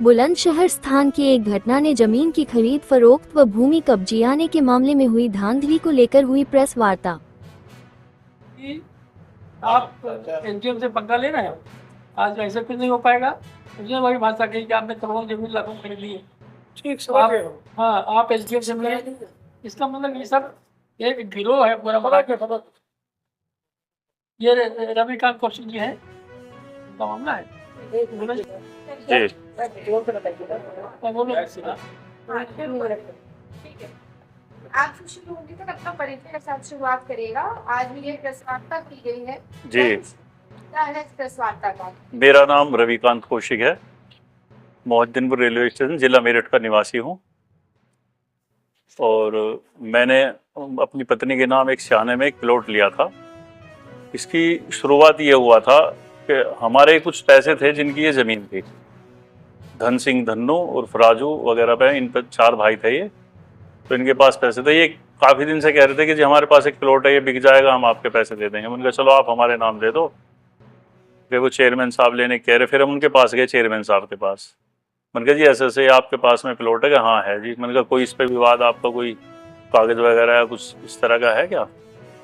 बुलंदशहर स्थान की एक घटना ने जमीन की खरीद फरोख्त व भूमि कब्जियाने के मामले में हुई धांधली को लेकर हुई प्रेस वार्ता। आप एसडीएम से पंगा ले रहे हो, आज ऐसे कुछ नहीं हो पाएगा। उसने वही भाषा कही कि आपने करोड़ों जमीन लाखों खरीद ली है। ठीक समझ रहे हो। हाँ, आप एसडीएम से मिले, इसका मतलब ये सब एक गिरोह है पूरा बड़ा के। ये रविकांत कौशिक जी है, उनका मामला है। आप शुरू होंगे तो अपना परिचय के साथ शुरुआत करेगा। आज भी ये प्रेस वार्ता की गई है जी। क्या है इस प्रेस वार्ता का? मेरा नाम रविकांत कौशिक है, मोहद्दीनपुर रेलवे स्टेशन जिला मेरठ का निवासी हूँ। और मैंने अपनी पत्नी के नाम एक सियाने में एक प्लॉट लिया था। इसकी शुरुआत ये हुआ था कि हमारे कुछ पैसे थे जिनकी ये ज़मीन थी। धन सिंह धन्नू और फराजू वगैरह पे, इन पर 4 भाई थे ये, तो इनके पास पैसे थे। ये काफ़ी दिन से कह रहे थे कि जी हमारे पास एक प्लॉट है, ये बिक जाएगा, हम आपके पैसे दे देंगे। मैंने कहा चलो आप हमारे नाम दे दो। फिर वो चेयरमैन साहब लेने कह रहे, फिर हम उनके पास गए चेयरमैन साहब के पास। मैंने कहा जी ऐसे ऐसे आपके पास में प्लॉट है? कि हाँ है जी। मैंने कहा कोई इस पर विवाद, आपका कोई कागज़ वगैरह या कुछ इस तरह का है क्या?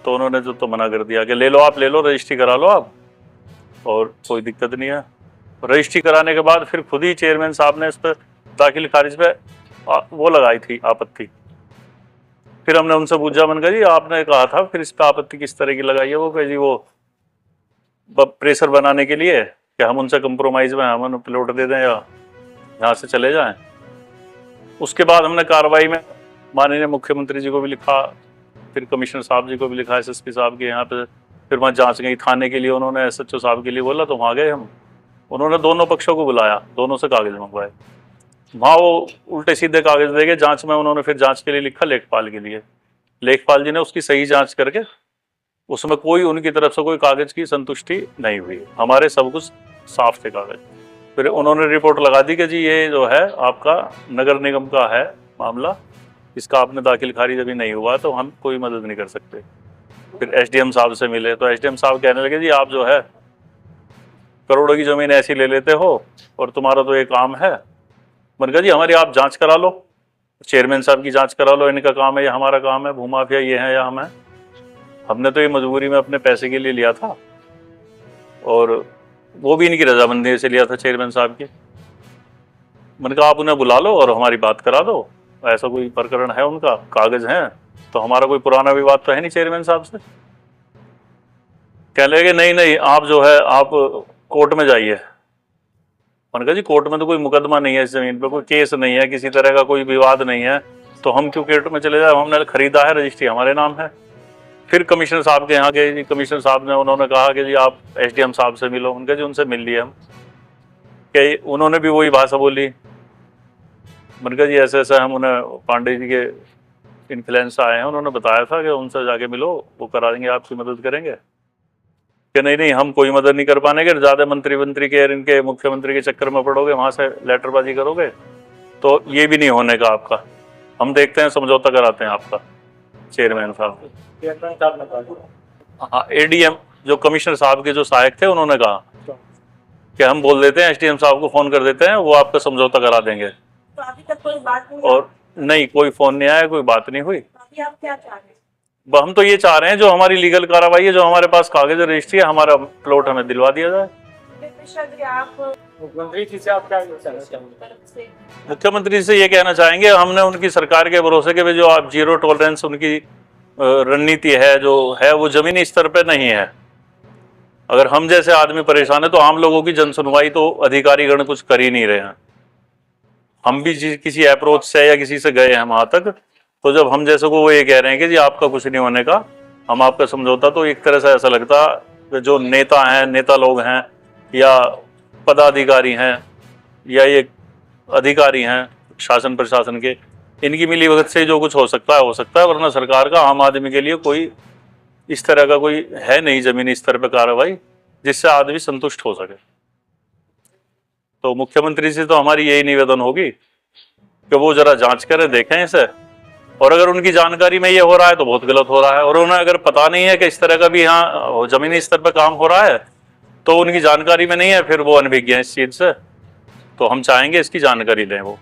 तो उन्होंने तो मना कर दिया कि ले लो, आप ले लो, रजिस्ट्री करा लो आप, और कोई दिक्कत नहीं है। रजिस्ट्री कराने के बाद फिर खुद ही चेयरमैन साहब ने इस पर दाखिल खारिज पे वो लगाई थी आपत्ति। फिर हमने उनसे पूछा, मैंने कहा जी आपने कहा था फिर इस पर आपत्ति किस तरह की लगाई है? वो कहे जी वो प्रेशर बनाने के लिए कि हम उनसे कंप्रोमाइज़ में हम उन्हें प्लॉट दे दें या यहाँ से चले जाएं। उसके बाद हमने कार्रवाई में माननीय मुख्यमंत्री जी को भी लिखा, फिर कमिश्नर साहब जी को भी लिखा, एसएसपी साहब के यहाँ पे। फिर वहाँ जांच गई थाने के लिए, उन्होंने एसएचओ साहब के लिए बोला, तो वहाँ गए हम। उन्होंने दोनों पक्षों को बुलाया, दोनों से कागज़ मंगवाए। वहाँ वो उल्टे सीधे कागज़ दे गए। जाँच में उन्होंने फिर जाँच के लिए लिखा लेखपाल के लिए। लेखपाल जी ने उसकी सही जाँच करके उसमें कोई उनकी तरफ से कोई कागज़ की संतुष्टि नहीं हुई। हमारे सब कुछ साफ थे कागज़। फिर उन्होंने रिपोर्ट लगा दी कि जी ये जो है आपका नगर निगम का है मामला, इसका आपने दाखिल खारिज अभी नहीं हुआ, तो हम कोई मदद नहीं कर सकते। फिर एसडीएम साहब से मिले तो एसडीएम साहब कहने लगे जी आप जो है करोड़ों की ज़मीन ऐसी ले लेते हो और तुम्हारा तो ये काम है। मैंने कहा जी हमारी आप जांच करा लो, चेयरमैन साहब की जांच करा लो, इनका काम है या हमारा काम है? भूमाफिया ये है या हम हैं? हमने तो ये मजबूरी में अपने पैसे के लिए लिया था, और वो भी इनकी रजामंदी से लिया था चेयरमैन साहब की। मैंने कहा आप उन्हें बुला लो और हमारी बात करा दो। ऐसा कोई प्रकरण है, उनका कागज़ हैं, तो हमारा कोई पुराना विवाद तो है नहीं चेयरमैन साहब से। कह लगे नहीं नहीं आप जो है आप कोर्ट में जाइए। मैंने कहा जी कोर्ट में तो कोई मुकदमा नहीं है, इस जमीन पे कोई केस नहीं है, किसी तरह का कोई विवाद नहीं है, तो हम क्यों कोर्ट में चले जाए? हमने खरीदा है, रजिस्ट्री हमारे नाम है। फिर कमिश्नर साहब के यहाँ गए जी, कमिश्नर साहब ने उन्होंने कहा कि जी आप एसडीएम साहब से मिलो। उनके जी उनसे मिल लिए हम, कि उन्होंने भी वही भाषा बोली। मैंने कहा जी ऐसे ऐसे हम उन्हें पांडे जी के इन्फ्लुएंस आए हैं, उन्होंने बताया था कि उनसे जाके मिलो, वो करा देंगे, आपकी मदद करेंगे। कि नहीं नहीं हम कोई मदद नहीं कर पाएंगे, ज़्यादा मंत्री के इनके मुख्यमंत्री के चक्कर में पड़ोगे, वहाँ से लेटरबाजी करोगे, तो ये भी नहीं होने का आपका। हम देखते हैं समझौता कराते हैं आपका। चेयरमैन साहब, हाँ एडीएम जो कमिश्नर साहब के जो सहायक थे, उन्होंने कहा कि हम बोल देते हैं, एसडीएम साहब को फ़ोन कर देते हैं, वो आपका समझौता करा देंगे। तो अभी तक कोई बात नहीं, और नहीं कोई फ़ोन नहीं आया, कोई बात नहीं हुई। अभी आप क्या चाह रहे हैं? हम तो ये चाह रहे हैं जो हमारी लीगल कार्रवाई है, जो हमारे पास कागज रजिस्ट्री है, हमारा प्लॉट हमें दिलवा दिया जाए। मुख्यमंत्री से ये कहना चाहेंगे, हमने उनकी सरकार के भरोसे के जो आप जीरो टॉलरेंस उनकी रणनीति है जो है वो जमीनी स्तर पे नहीं है। अगर हम जैसे आदमी परेशान है तो आम लोगों की जन सुनवाई तो अधिकारीगण कुछ कर ही नहीं रहे हैं। हम भी किसी अप्रोच से या किसी से गए हैं वहां तक, तो जब हम जैसे को वो ये कह रहे हैं कि जी आपका कुछ नहीं होने का, हम आपका समझौता, तो एक तरह से ऐसा लगता कि जो नेता हैं, नेता लोग हैं या पदाधिकारी हैं या ये अधिकारी हैं शासन प्रशासन के, इनकी मिलीभगत से जो कुछ हो सकता है, वरना सरकार का आम आदमी के लिए कोई इस तरह का कोई है नहीं जमीनी स्तर पर कार्रवाई जिससे आदमी संतुष्ट हो सके। तो मुख्यमंत्री से तो हमारी यही निवेदन होगी कि वो जरा जांच करें, देखें इसे, और अगर उनकी जानकारी में ये हो रहा है तो बहुत गलत हो रहा है, और उन्हें अगर पता नहीं है कि इस तरह का भी यहाँ जमीनी स्तर पर काम हो रहा है, तो उनकी जानकारी में नहीं है, फिर वो अनभिज्ञ है इस चीज से, तो हम चाहेंगे इसकी जानकारी लें वो।